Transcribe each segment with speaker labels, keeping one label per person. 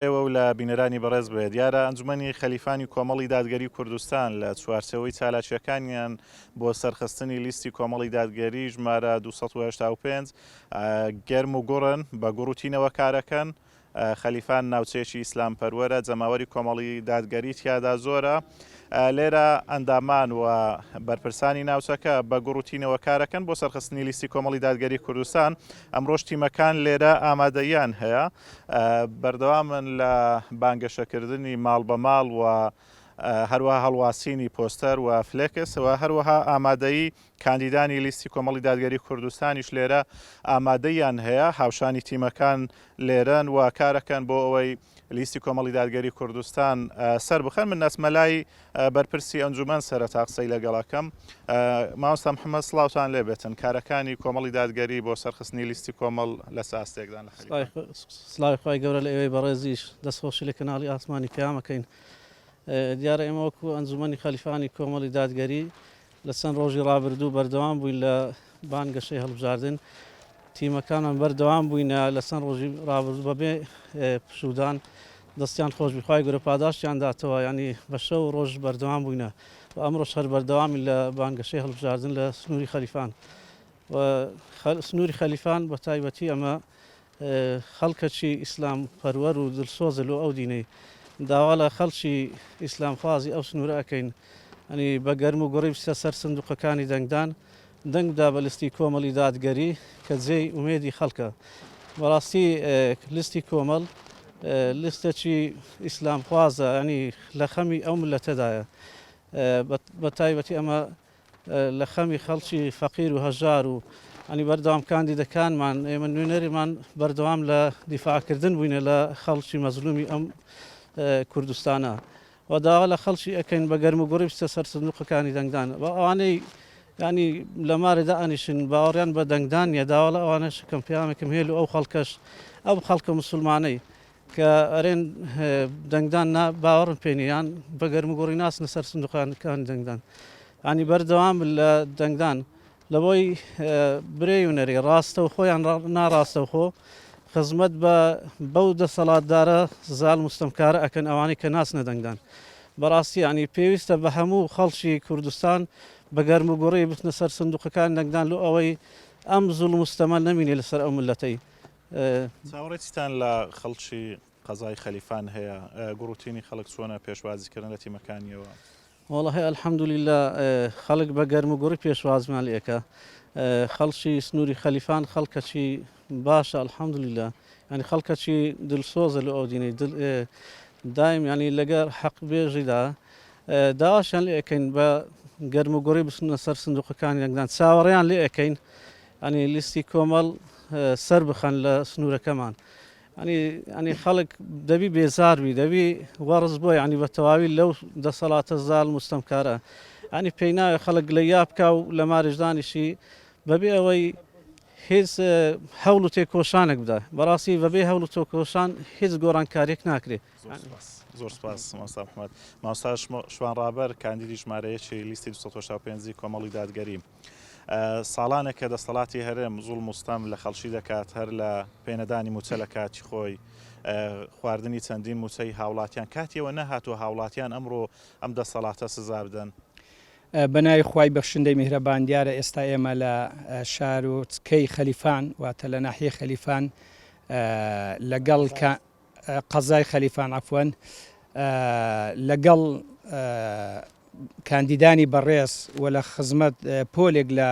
Speaker 1: ئێوە و لە بینەرانی بەڕێز بێ دیارە ئەنجومەنی خەلیفانی کۆمەڵی دادگەری کوردستان لە چوارچەوەی چالاکیەکانیان بۆ سەرخستنی لیستی کۆمەڵی دادگەری ژمارە 285 گەرم و گوڕن بە گوڕوتینەوە کارەکەن. خەلیفان ناوچەیەکی ئیسلام پەروەرە، جەماوەری کۆمەڵی دادگەری تیادا زۆرە. لێرە ئەندامان و بەرپرسانی ناوچەکە بە گوڕوتینەوە کارەکەن بۆ سەرخستنی لیستی کۆمەڵی دادگەری کوردستان. ئەمڕۆژ تیمەکان لێرە ئامادەیان هەیە، بەردەوامن لە بانگەشەکردنی ماڵ بە ماڵ و هەروەها هەڵواسینی پۆستەر و فلێکسەوە، هەروەها ئامادەیی کاندیدانی لیستی کۆمەڵی دادگەری کوردستانیش لێرە ئامادەیان هەیە. هاوشانی تیمەکان لێرەن و کارەکەن بۆ ئەوەی لیستی کۆمەڵی دادگەری کوردستان سەر بخەن. من نەسمەلای بەرپرسی ئەنجومەن سەرەتا قسەی لەگەڵەکەم. مامۆستا محەممەد سڵاوتان لێبێتن، کارەکانی کۆمەڵی دادگەری بۆ سەرخستنی لیستی کۆمەڵ لە ساستێکدان لە
Speaker 2: سڵاوی خۆی گەورە لە ئێوەی بەڕێزیش دەستخۆشی لە کەناڵی ئاسمانی پێیامەکەین. دیارە ئێمە وەکو ئەنجومەنی خەلیفانی کۆمەڵی دادگەری لە چەند ڕۆژی ڕابردوو بەردەوام بووین لە بانگەشەی هەڵبژاردن. تیمەکانمان بەردەوام بووینە لە چەند ڕۆژی ڕابردوو بەبێ پشودان دەستیان خۆش بخوای گەورە پاداشتیان داتەوە، ینی بە شەو ڕۆژ بەردەوام بووینە و ئەمڕۆ هەر بەردەوامی لە بانگەشەی هەڵبژاردن لە سنووری خەلیفان. و سنووری خەلیفان بە تایبەتی ئەمە خەڵکەکی ئیسلام پەروەر و دڵسۆزە لۆ ئەو دینەی داوا لە خەڵکی ئیسلام خوازی ئەو سنوورە ئەەکەین، ئەنی بە گەرم و گوڕی بچە سەر سندوقەکانی دەنگدان دەنگدا بە لیستی کۆمەڵی دادگەری کە جێی ئومێدی خەڵکە. بەڕاستی لیستی کۆمەڵ لیستێکی ئیسلام خوازە، ینی لە خەمی ئەو ملەتەدایە. بە تایبەتی ئەمە لە خەمی خەڵکی فەقیر و هەژار و ئەنی بەردەوام کاندیدەکانمان ئێمە نوێنەریمان بەردەوام لە دیفاعکردن بووینە لە خەڵکی مەزلومی ئەم کوردستانە و داوا لە خەڵکی ئەەکەین بە گەرم و گوڕی بچە سەر سندوقەکانی دەنگدان. بە ئەوانەی ینی لە مارێدا ئەنیشن باوەڕیان بە دەنگدان نیە، داوا لە ئەوانە شکەم پیامێکم هێل و ئەو خەڵکەش ئەو خەڵکە مسلمانەی کە ئەرێن دەنگدان باوەڕن پێنیان بە گەرم و گوڕی ناسنە سەر سندوقەکانی دەنگدان، ینی بەردەوام لە دەنگدان لە بۆی برێ و نەری ڕاستە و خۆیان ناڕاستە و خۆ خزمەت بە بەو دەسەڵاتدارە زال مستەمکارە ئەکەن ئەوانەی کە ناسنە دەنگدان. بەڕاستی ینی پێویستە بە هەموو خەڵکی کوردستان بە گەرم و گوڕی بچنە سەر سندوقەکان دەنگدان لۆ ئەوەی ئەم زوڵ مستەمە نەمینێ لەسەر ئەو ملەتەی.
Speaker 1: چاوەڕێتیتان لە خەڵکی قەزای خەلیفان هەیە؟ گوڕوتینی خەڵک چۆنە پێشوازیکردن لە تیمەکانیەوە؟
Speaker 2: وەڵا هەیە ئەلحەمدولیلا، خەڵک بە گەرم و گوڕی پێشوازمان لێکە. خەڵکی سنووری خەلیفان خەڵکەکی باشە ئەلحەمدولیلا، ینی خەڵکەکی دڵسۆزە لە ئەو دینەی دایم ینی لەگەر حەق بێژیدا داواشیان لێ ئەەکەین بە گەرم و گوڕی بچنە سەر سندوقەکانی دەنگدان، چاوەڕێیان لێ ئەەکەین ینی لیستی کۆمەڵ سەر بخەن لە سنوورەکەمان. ینی خەڵک دەبی بێزاربی، دەبی وەڕز بۆ ینی بە تەواوی لەو دەسەڵاتە زال مستەمکارە، ینی پێی ناوێ خەڵک لە یا بکە و لە ماریژدانیشی بەبێ ئەوەی هیچ هەوڵ و تێکۆشانێک بدە. بەڕاستی بەبێ هەوڵ و تێکۆشان هیچ گۆڕانکاریەک ناکرێت.
Speaker 1: زۆر سپاس مامۆستا محەممەد. مامۆستا شوانڕابەر کاندیدی ژمارەیەکی لیستی 285 کۆمەڵی دادگەری. ساڵانێک کە دەسەڵاتی هەرێم زوڵ مستەم لە خەڵکی دەکات، هەر لە پێنەدانی موچە لە کاتی خۆی، خواردنی چەندین موچەی هاوڵاتیان کاتیەوە نەهاتوە هاوڵاتیان ئەمڕۆ ئەم دەسەڵاتە سزا بدەن.
Speaker 3: بەناوی خوای بەخشندەی میهرەبان دیارە ئێستا ئێمە لە شار و چکەی خەلیفان واتە لە ناحیەی خەلیفان لەگەڵ قەزای خەلیفان عەفوەن لەگەڵ کاندیدانی بەڕێز و لە خزمەت پۆلێک لە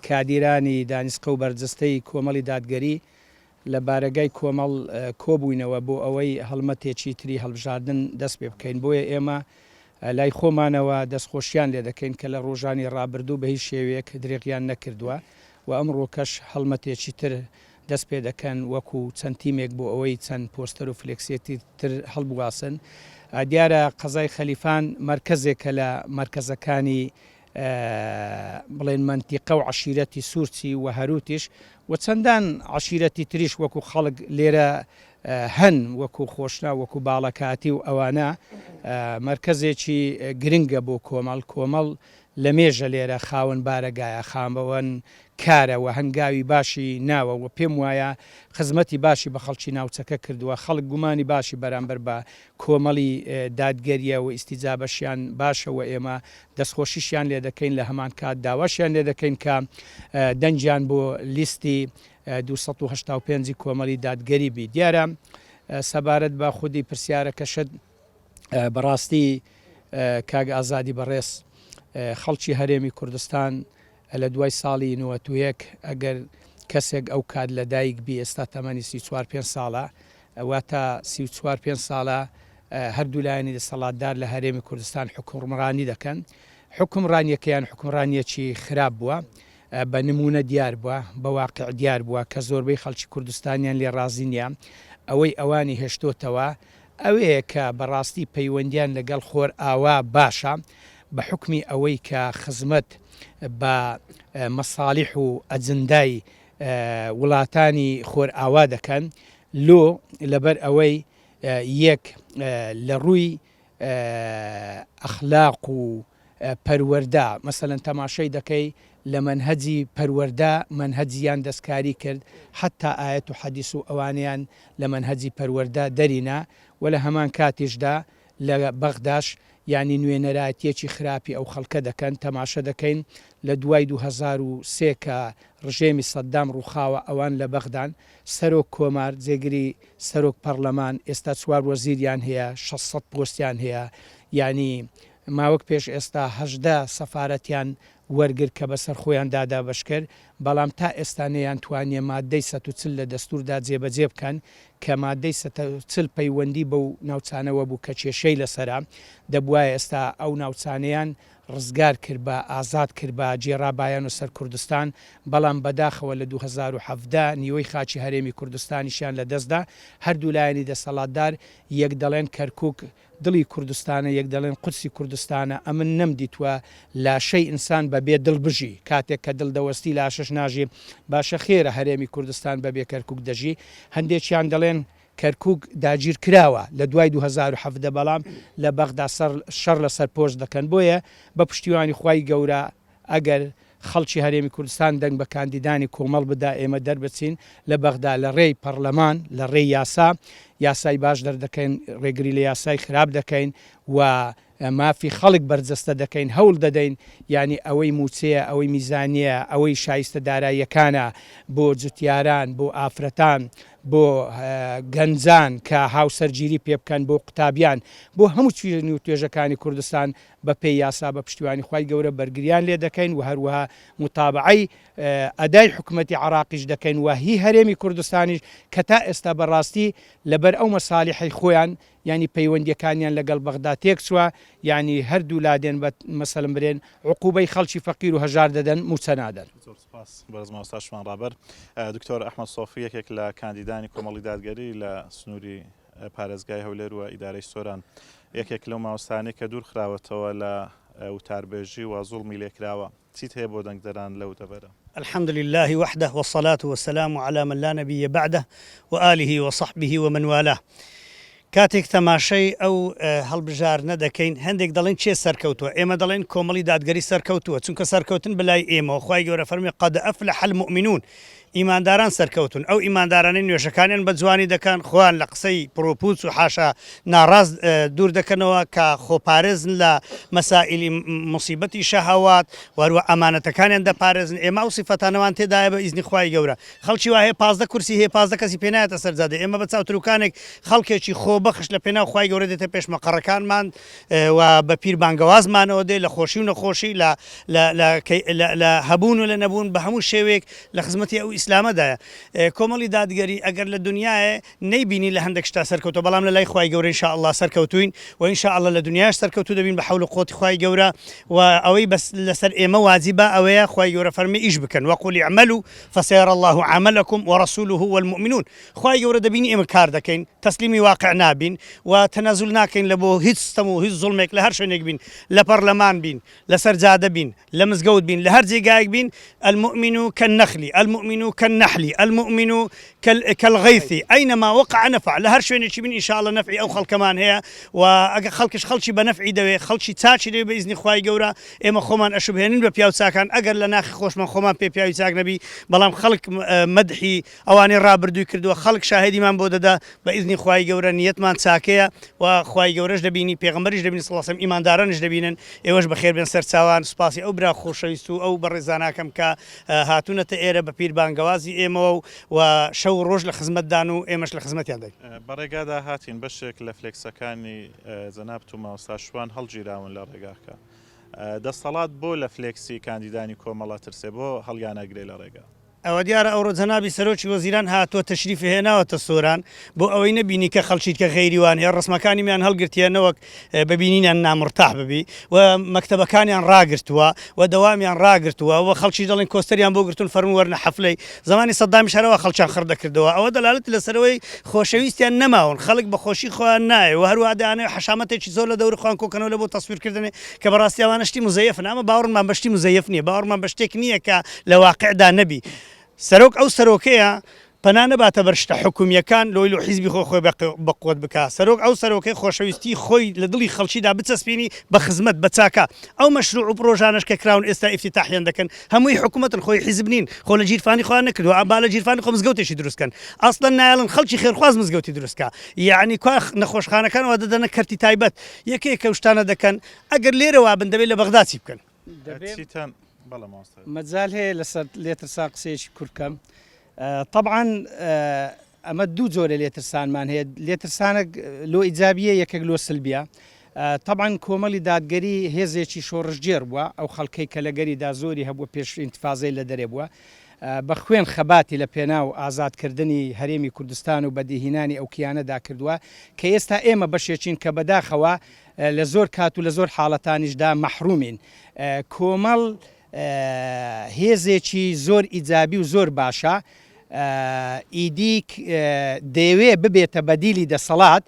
Speaker 3: کادیرانی دانیسقە و بەرجەستەی کۆمەڵی دادگەری لە بارەگای کۆمەڵ کۆبووینەوە بۆ ئەوەی هەڵمەتێکی تری هەڵبژاردن دەست پێ بکەین. بۆیە ئێمە لای خۆمانەوە دەستخۆشیان لێ دەکەین کە لە ڕۆژانی ڕابردوو بە هیچ شێوەیەک درێغیان نەکردووە و ئەمڕۆ کەش هەڵمەتێکی تر دەست پێ دەکەن وەکو چەند تیمێک بۆ ئەوەی چەند پۆستەر و فلێکسێتی تر هەڵبواسن. دیارە قەزای خەلیفان مرکزێکە لە مرکزەکانی بڵێن منتیقە و عشیرەتی سوورچی و هەروتیش و چەندان عشیرەتی تریش وەکو خەڵک لێرە هەن وەکو خۆشنا وەکو باڵەکاتی و ئەوانە مرکزێکی گرنگە بۆ کۆمەڵ لە مێژە لێرە خاوەن بارەگایە خامەوەن کارەوە هەنگاوی باشی ناوە و پێم وایە خزمەتی باشی بە خەڵکی ناوچەکە کردووە خەڵک گومانی باشی بەرامبەر بە کۆمەڵی دادگەریە و ئیسیجابەشیان باشەوە ئێمە دەستخۆشیشیان لێ دەکەین لە هەمان کات داواشیان لێ دەکەین کە دەنجیان بۆ لیستی 285 کۆمەڵی دادگەری بی دیارە سەبارەت بە خودی پرسیارەکەشت بەڕاستی کاگ ئازادی بەڕێز خەڵکی هەرێمی کوردستان لە دوای ساڵی 91 ئەگەر کەسێک ئەو کات لە دایک بی ئێستا تەمەنی 34 ساڵە واتە 34 ساڵە هەردوو لایەنی دەسەڵاتدار لە هەرێمی کوردستان حکومڕانی دەکەن حکومڕانیەکەیان حکومڕانیەکی خراپ بووە بە نمونە دیار بووە بە واقع دیار بووە کە زۆربەی خەڵکی کوردستانیان لێ ڕازی نییە ئەوەی ئەوانی هێشتۆتەوە ئەوەیە کە بەڕاستی پەیوەندیان لەگەڵ خۆر ئاوا باشە بە حکمی ئەوەی کە خزمەت بە مەساڵیح و ئەجندای وڵاتانی خۆر ئاوا دەکەن لۆ لەبەر ئەوەی یەک لە ڕووی ئەخلاق و پەروەردە مەسەلەن تەماشای دەکەی لە منهەجی پەروەردە منهەجیان دەستکاری کرد حتا ئاەت و حەدیث و ئەوانیان لە منهەجی پەروەردە دەرینە و لە هەمان کاتیشدا لە بەغداش ینی نوێنەرایەتێکی خراپی ئەو خەڵکە دەکەن تەماشە دەکەین لە دوای 2003 کە ڕژێمی سەددام ڕووخاوە ئەوان لە بەغدان سەرۆک کۆمار جێگری سەرۆک پەرلەمان ئێستا چوار وەزیریان هەیە 600 پۆستیان هەیە ینی ماوەک پێش ئێستا هەژدە سەفارەتیان وەرگر کە بەسەر خۆیان دادا بەشکرد بەڵام تا ئێستانەیان توانیە مادەی 140 لە دەستوردا جێبەجێ بکەن کە مادەی 140 پەیوەندی بەو ناوچانەوە بوو کە کێشەی لەسەرا دەبواە ئێستا ئەو ناوچانەیان ڕزگار کرد بە ئازاد کرد بە جێڕابایان و سەر کوردستان بەڵام بەداخەوە لە 2017 نیوەی خاچی هەرێمی کوردستانیشیان لە دەستدا هەردوو لایەنی دەسەڵاتدار یەک دەڵێن کەرکووک دڵی کوردستانە یەک دەڵێن قورسی کوردستانە ئەمن نەمدیتوە لاشەی ئینسان بەبێ دڵبژی کاتێک کە دڵ دەوەستی لاشەش ناژی باشە خێرە هەرێمی کوردستان بەبێ کەرکووک دەژی هەندێکیان دەڵێن کەرکووک داگیر کراوە لە دوای 2017 بەڵام لە بەغدا شەڕ لەسەر پۆست دەکەن بۆیە بە پشتیوانی خوای گەورە ئەگەر خەڵکی هەرێمی کوردستان دەنگ بە کاندیدانی کۆمەڵ بدا ئێمە دەربچین لە بەغدا لە ڕێی پەرلەمان لە ڕێی یاسای باش دەردەکەین ڕێگری لە یاسای خراپ دەکەین و مافی خەڵک بەرجەستە دەکەین هەوڵ دەدەین ینی ئەوەی موچەیە ئەوەی میزانیە ئەوەی شایستە داراییەکانە بۆ جوتیاران بۆ ئافرەتان بۆ گەنجان کە هاوسەرگیری پێ بکەن بۆ قوتابیان بۆ هەموو چوێنی و توێژەکانی کوردستان بە پێی یاسا بە پشتیوانی خوای گەورە بەرگریان لێ دەکەین و هەروەها متابعی ئەدای حکوومەتی عراقیش دەکەین و هی هەرێمی کوردستانیش کە تا ئێستا بەڕاستی لەبەر ئەو مەسالیحی خۆیان ینی پەیوەندیەکانیان لەگەڵ بەغدا تێکچووە ینی هەردوو لادێن بە مەسەلم برێن عقوبەی خەڵکی فەقیر و هەژار دەدەن موچە نادەن.
Speaker 1: بەرزماوەستاشمان ڕابەر دکتۆر ئەحمەد سۆفی یەکێک لە کاندیدانی کۆمەڵی دادگەری لە سنووری پارێزگای هەولێر و ئیدارەی سۆران یەکێک لەو ماوەستانەی کە دوور خراوەتەوە لە وتاربێژی و زوڵمی لێکراوە چیت هەیە بۆ دەنگدەران لەو دەبەرە؟
Speaker 4: الحمد لله وحده والصلاة والسلام على من لا نبي بعده وآله وصحبه ومن والاه کاتێک تەماشای ئەو هەڵبژارنە دەکەین هەندێک دەڵێن چێ سەرکەوتووە ئێمە دەڵێن کۆمەڵی دادگەری سەرکەوتووە چونکە سەرکەوتن بەلای ئێمە خوای گەورە فەرمی قەد ئەفلح المؤمنون ئیمانداران سەرکەوتون ئەو ئیماندارانەی نوێژەکانیان بە جوانی دەکەن خۆیان لە قسەی پرۆپوچ و حاشا ناڕاست دوور دەکەنەوە کە خۆپارێزن لە مەسائیلی مصیبەتی شەهەوات وەروە ئەمانەتەکانیان دەپارێزن ئێمە ئەو سیفەتانەوان تێدایە بە ئیزنی خوای گەورە خەڵکی وایە 15 کورسی هەیە 15 کەسی پێ نایەتە سەرجادە ئێمە بە چاوتروکانێک خەڵکێکی خۆبەخش لە پێناو خوای گەورە دێتە پێش مەقەڕەکانمان و بە پیر بانگەوازمانەوە دێ لە خۆشی و نەخۆشی لە هەبوون و لە نەبوون بە هەموو شێوێک لە خزمەتی ئەو ئیسلامەدایە کۆمەڵی دادگەری ئەگەر لە دنیاە نەیبینی لە هەندێک شتا سەرکەوتە بەڵام لە لای خوای گەورە ئینشاءالله سەرکەوتوین و ئینشاءالله لە دنیاش سەرکەوتو دەبین بە حەول و قووەتی خوای گەورە و ئەوەی بەس لەسەر ئێمە واجبە ئەوەیە خوای گەورە فەرمی ئیش بکەن وەقولی اعملوا فسيرى الله عملكم ورسوله والمؤمنون خوای گەورە دەبینی ئێمە کار دەکەین تەسلیمی واقع نابین بین و تەنازل ناکەین لە بۆ هیچ ستەم و هیچ زوڵمێک لە هەر شوێنێک بین لە پەرلەمان بین لەسەر جادە بین لە مزگەوت بین لە هەر جێگایەک بین المؤمن كالنخل المؤمن كالنحل المؤمن كالغيث أينما وقع نفع لە هەر شوێنێکی بین ئینشاءڵڵا نەفعی ئەو خەڵکەمان هەیە و ئەگە خەڵکیش خەڵکی بە نەفعی دەوێ خەڵکی چاچی دەوێ بە ئیزنی خوای گەورە ئێمە خۆمان ئەشوبهێنین بە پیاو چاکان ئەگەر لە ناخی خۆشمان خۆمان پێ پیاوی چاک نەبی بەڵام خەڵک مەدحی ئەوانەی ڕابردووی کردووە خەڵک شاهدیمان بۆ دەدا بە ئیزنی خوای گەورە نیەتمان چاکەیە و خوای گەورەش دەبینی پێغەمبەریش دەبینی صلی الله علیه و سلم ئیماندارانش دەبینن ئێوەش بەخێر بێن سەرچاوان سوپاسی ئەو برا خۆشەویست و ئەو بەڕێزاناکەم کە هاتوونەتە ئێرە بە پیربانگەوازی ئێمەوە و شەو ڕۆژ لە خزمەتدان و ئێمەش لە خزمەتیان دەین.
Speaker 1: بەڕێگادا هاتین بەشێک لە فلێکسەکانی جەناب و مامۆستا شوان هەڵگیراون لە ڕێگاکە. دەسەڵات بۆ لە فلێکسی کاندیدانی کۆمەڵە ترسێ بۆ هەڵیانەگرێ لە ڕێگا.
Speaker 4: ئەوە دیارە ئەوڕۆ جەنابی سەرۆکی وەزیران هاتووە تەشریفی هێناوەتە سۆران بۆ ئەوەی نەبینی کە خەڵکیت کە غەیریوان هەیە ڕسمەکانیمیان هەڵگرتیانەوەک ببینینیان نامرتاح ببی و مەکتەبەکانیان ڕاگرتووە و دەوامیان ڕاگرتووە و خەڵکی دەڵێن کۆستەریان بۆ گرتون فەرموو وەرنە حەفلەی زمانی سەدامی شەرەوە خەڵکیان خڕدەکردەوە ئەوە دەلالەتی لەسەرەوەی خۆشەویستیان نەماون خەڵک بە خۆشی خۆیان نایە و هەروە دەیانەوێت حەشامەتێکی زۆر لە دەوری خۆیان کۆکەنەوە لە بۆ تەسویرکردنێ کە بەڕاستی ئەوانە شتی مزەیەفن ئەمە باوەڕمان بەشتی مزەیەف نییە باوەڕمان بە شتێک نییە کە لە واقعدا نەبی سەرۆک ئەو سەرۆکەیە پەنا نەباتە بەرشتە حکومیەکان لۆی لە حیزبی خۆی بەقوت بکە سەرۆک ئەو سەرۆکەی خۆشەویستی خۆی لە دڵی خەڵکیدا بچەسپێنی بە خزمەت بە چاکە ئەو مەشروع و پرۆژانش کە کراون ئێستا ئیفتتاحیان دەکەن هەمووی حکوومەتن خۆی حیزب نین خۆ لە جیرفانی خۆیان نەکردو ئابا لە جیرفانی خۆ مزگەوتێکی دروستکەن ئەسڵەن نایڵن خەڵکی خێرخواز مزگەوتی دروستکە یعنی کا نەخۆشخانەکانەوە دەدەنە کەرتی تایبەت یەکێک کە شتانە دەکەن ئەگەر لێرەوە بن دەبێت لە بەغدا چی بکەن
Speaker 3: مەجال هەیە لەسەر لێترسان قسەیەکی کورتکەم طبعا ئەمە دوو جۆرە لێترسانمان هەیە لێترسانە لۆ ئیجابیە یەکێک لۆ سلبیە طبعا کۆمەڵی دادگەری هێزێکی شۆڕژگێر بووە ئەو خەڵکەی کە لەگەریدا زۆری هەبووە پێش ئینتیفازەی لە دەرێ بووە بە خوێن خەباتی لە پێناو ئازادکردنی هەرێمی کوردستان و بەدیهێنانی ئەو کیانەدا کردووە کە ئێستا ئێمە بەشێکین کە بەداخەوە لە زۆر کات و لە زۆر حاڵەتانیشدا مەحرومین کۆمەڵ هێزێکی زۆر ئیجابی و زۆر باشە ئیدی دەیەوێ ببێتە بەدیلی دەسەڵات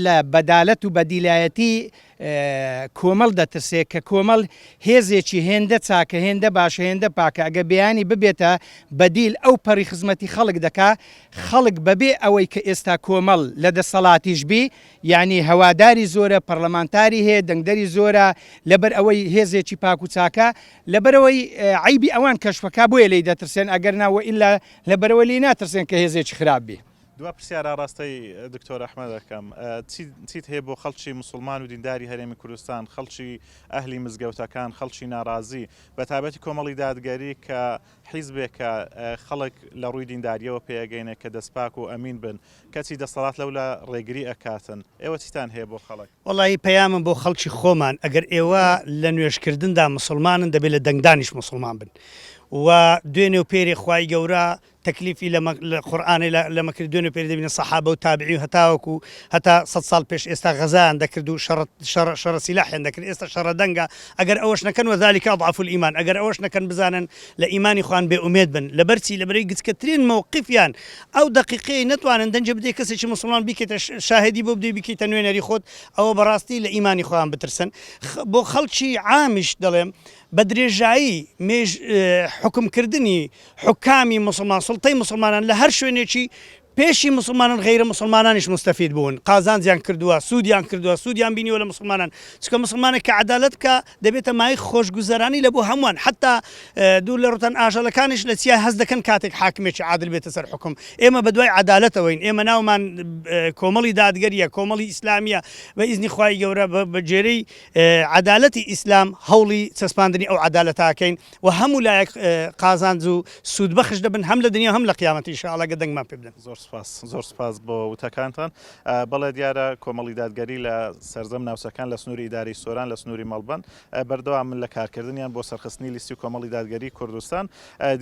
Speaker 3: لە بەدالەت و بەدیلایەتی کۆمەڵ دەترسێت کە کۆمەڵ هێزێکی هێندە چاکە هێندە باشە هێندە پاکە ئەگە بەیانی ببێتە بەدیل ئەو پەڕی خزمەتی خەڵک دەکا خەڵک بەبێ ئەوەی کە ئێستا کۆمەڵ لە دەسەڵاتیش بی یعنی هەواداری زۆرە پەرلەمانتاری هەیە دەنگدەری زۆرە لەبەر ئەوەی هێزێکی پاک و چاکە لەبەرەوەی عیبی ئەوان کەشفەکە بۆیە لی دەترسێن ئەگەر ناوە ئیلا لەبەرەوە لی ناترسێن کە هێزێکی خراپ بی.
Speaker 1: دوا پرسیارە ڕاستەی دکتۆر ئەحمەد دەکەم چیت هەیە بۆ خەڵکی مسلمان و دینداری هەرێمی کوردستان خەڵکی ئەهلی مزگەوتەکان خەڵکی ناڕازی بە تایبەتی کۆمەڵی دادگەری کە حیزبێکە خەڵک لە ڕووی دینداریەوە پێگەینە کە دەستپاک و ئەمین بن کەچی دەسەڵات لەو لە ڕێگری ئەکاتن ئێوە چیتان هەیە بۆ خەڵک
Speaker 4: وڵی پەیامم بۆ خەڵکی خۆمان ئەگەر ئێوە لە نوێشکردندا مسلمانن دەبێت لە دەنگدانیش مسلمان بن و دوێنێ و پێری خوای گەورە تەکلیفی لە قورئانی لەمە کرد دوێنێ پێری دەبینە سەحابە و تابعی و هەتاوەکو هەتا 100 ساڵ پێش ئێستا غەزایان دەکرد و شەڕە سیلاحیان دەکرد ئێستا شەڕە دەنگە ئەگەر ئەوەش نەکەن وەذالک ئەضعف الئیمان ئەگەر ئەوەش نەکەن بزانن لە ئیمانی خۆیان بێئومێد بن لەبەرچی لەبەرەی گچکەترین مووقفیان ئەو دقیقەی نەتوانن دەنجە بدەی کەسێکی مسلمان بیکێتە شاهدی بۆ بدەی بیکەیتە نوێنەری خۆت ئەوە بەڕاستی لە ئیمانی خۆیان بترسن بۆ خەڵکی عامیش دەڵێم بە درێژایی حکمکردنی حکامی مسلمان سڵتەی مسلمانان لە هەر شوێنێکی پێشی مسلمانان غیرە مسلمانانیش مستەفید بوون قازانجیان کردووە سوودیان بینیوە لە مسلمانان چکە مسلمانێک کە عەدالەت کە دەبێتە مای خۆشگوزەرانی لە بۆ هەمووان حتا دوو لە ڕوتەن ئاژەڵەکانیش لە چیا هەست دەکەن کاتێک حاکمێکی عادل بێتە سەر حکم ئێمە بەدوای عەدالەتەوەین ئێمە ناومان کۆمەڵی دادگەریە کۆمەڵی ئیسلامیە بە ئیزنی خوای گەورە بە جێرەی عەدالەتی ئیسلام هەوڵی چەسپاندنی ئەو عەدالەتاکەین و هەموو لایەک قازانج و سوودبەخش دەبن هەم لە دنیا هەم لە قیامەتی ئینشاءڵڵا گە دەنگمان پێ بدەن.
Speaker 1: زۆر سپاس بۆ وتەکانتان بەڵێ دیارە کۆمەڵی دادگەری لە سەرجەم ناوچەکان لە سنووری ئیداری سۆران لە سنووری مەڵبەن بەردەوام من لە کارکردنیان بۆ سەرخستنی لیستی کۆمەڵی دادگەری کوردستان